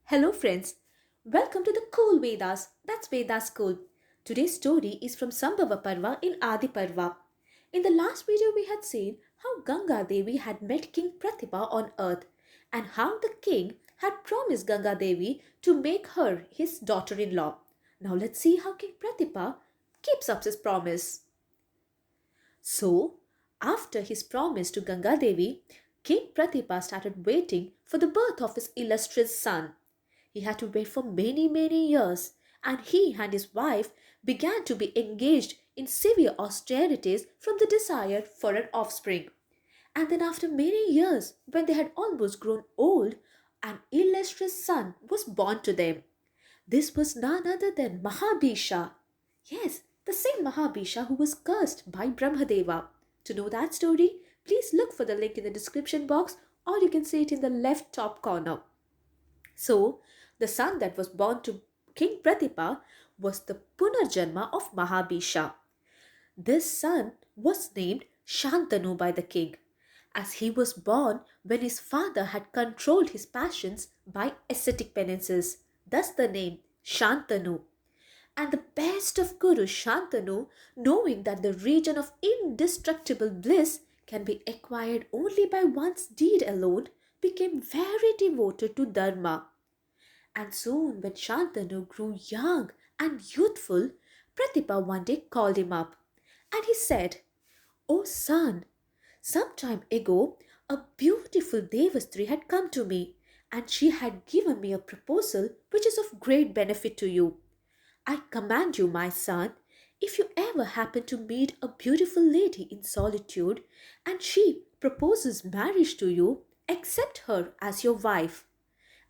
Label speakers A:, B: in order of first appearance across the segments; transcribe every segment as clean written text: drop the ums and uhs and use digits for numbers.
A: Hello, friends. Welcome to the Cool Vedas. That's Vedas Cool. Today's story is from Sambhava Parva in Adi Parva. In the last video, we had seen how Ganga Devi had met King Pratibha on earth and how the king had promised Ganga Devi to make her his daughter in law. Now, let's see how King Pratibha keeps up his promise. So, after his promise to Ganga Devi, King Pratibha started waiting for the birth of his illustrious son. He had to wait for many, many years, and he and his wife began to be engaged in severe austerities from the desire for an offspring. And then, after many years, when they had almost grown old, an illustrious son was born to them. This was none other than Mahabhisha. Yes, the same Mahabhisha who was cursed by Brahmadeva. To know that story, please look for the link in the description box or you can see it in the left top corner. So, the son that was born to King Pratibha was the Punarjanma of Mahabhisha. This son was named Shantanu by the king, as he was born when his father had controlled his passions by ascetic penances, thus the name Shantanu. And the best of Guru Shantanu, knowing that the region of indestructible bliss can be acquired only by one's deed alone, became very devoted to Dharma. And soon, when Shantanu grew young and youthful, Pratibha one day called him up. And he said, "O son, some time ago, a beautiful Devastri had come to me, and she had given me a proposal which is of great benefit to you. I command you, my son, if you ever happen to meet a beautiful lady in solitude, and she proposes marriage to you, accept her as your wife.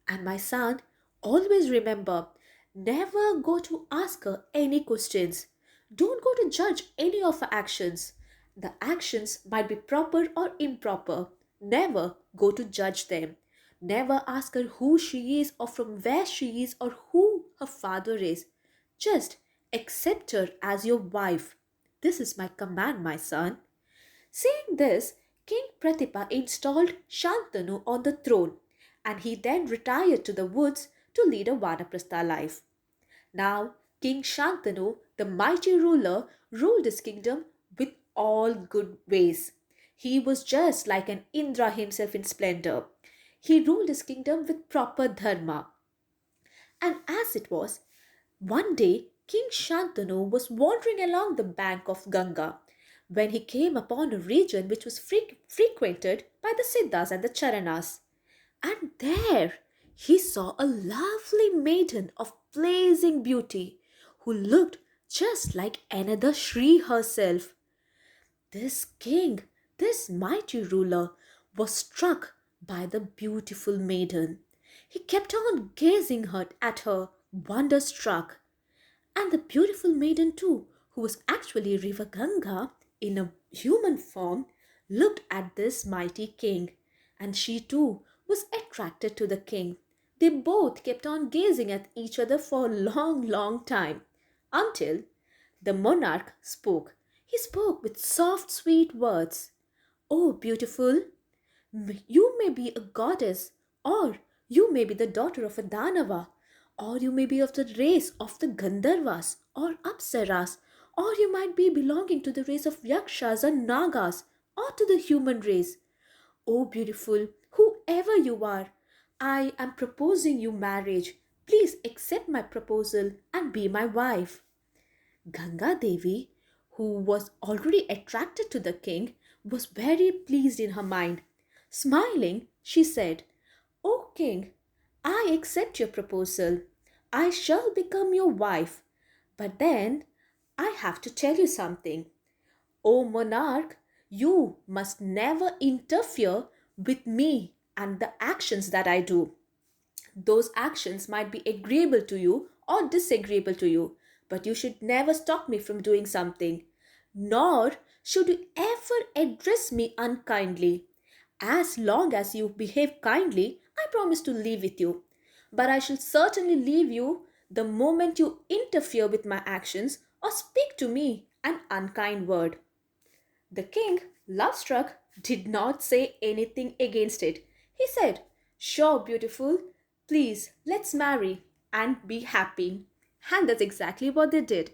A: And my son, always remember, never go to ask her any questions. Don't go to judge any of her actions. The actions might be proper or improper. Never go to judge them. Never ask her who she is or from where she is or who her father is. Just accept her as your wife. This is my command, my son." Saying this, King Pratibha installed Shantanu on the throne, and he then retired to the woods to lead a Vanaprastha life. Now, King Shantanu, the mighty ruler, ruled his kingdom with all good ways. He was just like an Indra himself in splendor. He ruled his kingdom with proper dharma. And as it was, one day King Shantanu was wandering along the bank of Ganga when he came upon a region which was frequented by the Siddhas and the Charanas. And there he saw a lovely maiden of blazing beauty who looked just like another Shri herself. This king, this mighty ruler, was struck by the beautiful maiden. He kept on gazing at her, wonderstruck. And the beautiful maiden, too, who was actually River Ganga in a human form, looked at this mighty king, and she too was attracted to the king. They both kept on gazing at each other for a long, long time until the monarch spoke. He spoke with soft, sweet words. "Oh, beautiful, you may be a goddess, or you may be the daughter of a Danava, or you may be of the race of the Gandharvas or Apsaras, or you might be belonging to the race of Yakshas and Nagas, or to the human race. Oh, beautiful, whoever you are, I am proposing you marriage. Please accept my proposal and be my wife." Ganga Devi, who was already attracted to the king, was very pleased in her mind. Smiling, she said, "O king, I accept your proposal. I shall become your wife. But then I have to tell you something. O monarch, you must never interfere with me and the actions that I do. Those actions might be agreeable to you or disagreeable to you, but you should never stop me from doing something. Nor should you ever address me unkindly. As long as you behave kindly, I promise to live with you. But I shall certainly leave you the moment you interfere with my actions or speak to me an unkind word." The king, love struck, did not say anything against it. He said, "Sure, beautiful, please, let's marry and be happy. And that's exactly what they did.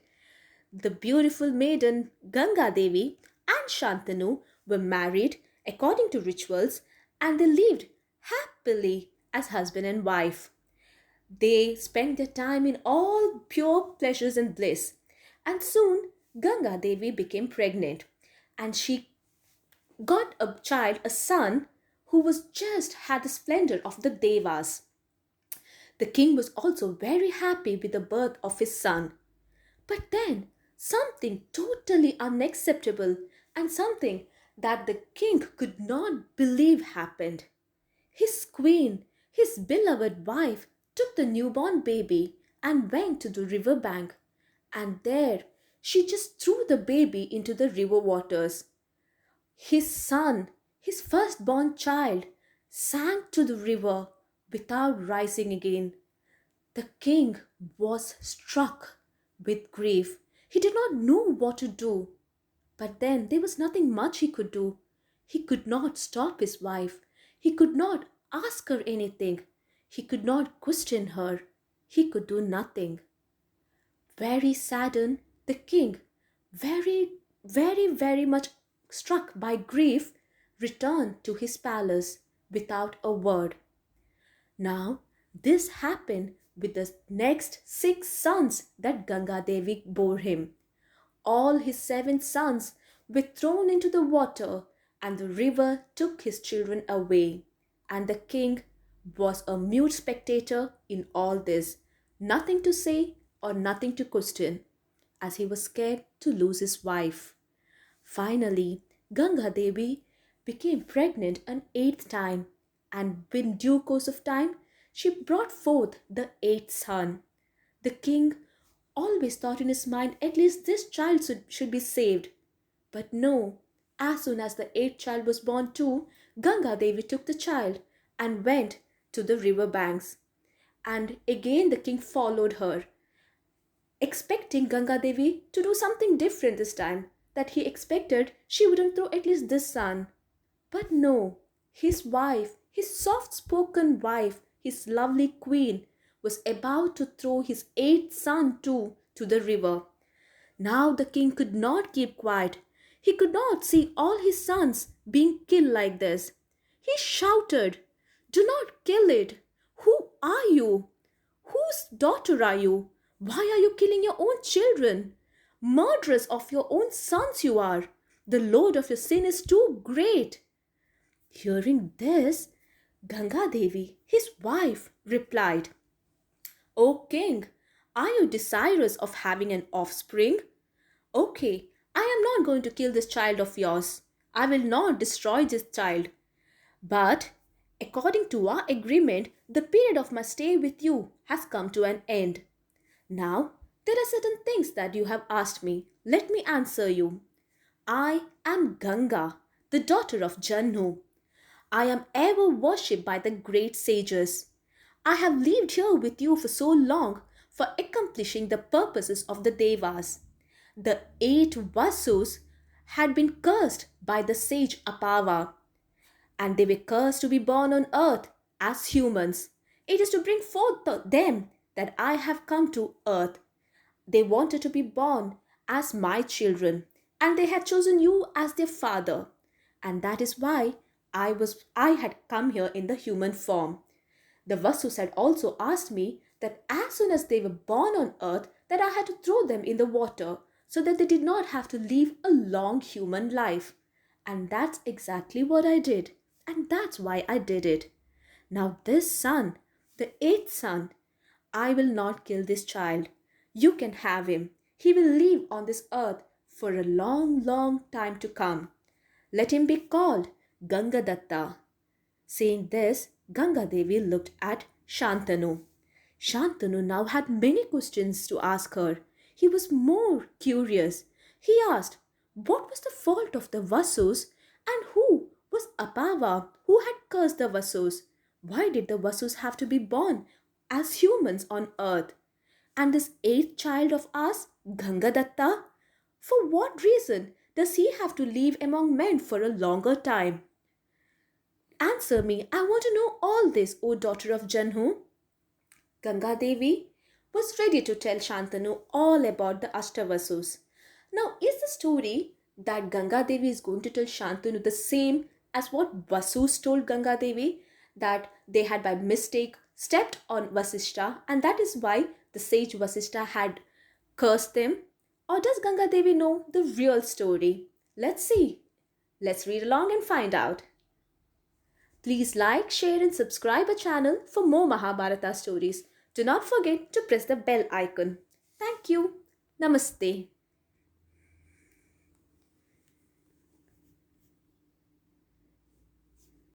A: The beautiful maiden Ganga Devi and Shantanu were married according to rituals and they lived happily as husband and wife. They spent their time in all pure pleasures and bliss. And soon Ganga Devi became pregnant and she got a child, a son, who was just had the splendor of the Devas. The king was also very happy with the birth of his son. But then something totally unacceptable and something that the king could not believe happened. His queen, his beloved wife, took the newborn baby and went to the river bank. And there she just threw the baby into the river waters. His son, his firstborn child, sank to the river without rising again. The king was struck with grief. He did not know what to do. But then there was nothing much he could do. He could not stop his wife. He could not ask her anything. He could not question her. He could do nothing. Very saddened, the king, very much struck by grief, returned to his palace without a word. Now, this happened with the next 6 sons that Ganga Devi bore him. All his 7 sons were thrown into the water, and the river took his children away. And the king was a mute spectator in all this, nothing to say or nothing to question, as he was scared to lose his wife. Finally, Ganga Devi became pregnant an eighth time, and in due course of time, she brought forth the eighth son. The king always thought in his mind, at least this child should be saved. But no, as soon as the eighth child was born too, Ganga Devi took the child and went to the river banks. And again the king followed her, expecting Ganga Devi to do something different this time, that he expected she wouldn't throw at least this son. But no, his wife, his soft spoken wife, his lovely queen, was about to throw his eighth son too to the river. Now the king could not keep quiet. He could not see all his sons being killed like this. He shouted, "Do not kill it! Who are you? Whose daughter are you? Why are you killing your own children? Murderers of your own sons you are. The load of your sin is too great." Hearing this, Ganga Devi, his wife, replied, "O king, are you desirous of having an offspring? Okay, I am not going to kill this child of yours. I will not destroy this child. But according to our agreement, the period of my stay with you has come to an end. Now, there are certain things that you have asked me. Let me answer you. I am Ganga, the daughter of Jannu. I am ever worshipped by the great sages. I have lived here with you for so long for accomplishing the purposes of the Devas. The 8 Vasus had been cursed by the sage Apava, and they were cursed to be born on earth as humans. It is to bring forth them that I have come to earth. They wanted to be born as my children, and they had chosen you as their father. And that is why I had come here in the human form. The Vasus had also asked me that as soon as they were born on earth, that I had to throw them in the water so that they did not have to live a long human life. And that's exactly what I did. And that's why I did it. Now this son, the eighth son, I will not kill this child. You can have him. He will live on this earth for a long time to come. Let him be called Gangadatta." Saying this, Ganga Devi looked at Shantanu. Shantanu now had many questions to ask her. He was more curious. He asked, what was the fault of the Vasus and who was Apava who had cursed the Vasus? Why did the Vasus have to be born as humans on earth? And this eighth child of ours, Gangadatta, for what reason does he have to live among men for a longer time? Answer me, I want to know all this, O daughter of Janhu. Ganga Devi was ready to tell Shantanu all about the Ashtavasus. Now, is the story that Ganga Devi is going to tell Shantanu the same as what Vasus told Ganga Devi? That they had by mistake stepped on Vasishta and that is why the sage Vasishta had cursed them? Or does Ganga Devi know the real story? Let's see. Let's read along and find out. Please like, share, and subscribe our channel for more Mahabharata stories. Do not forget to press the bell icon. Thank you. Namaste.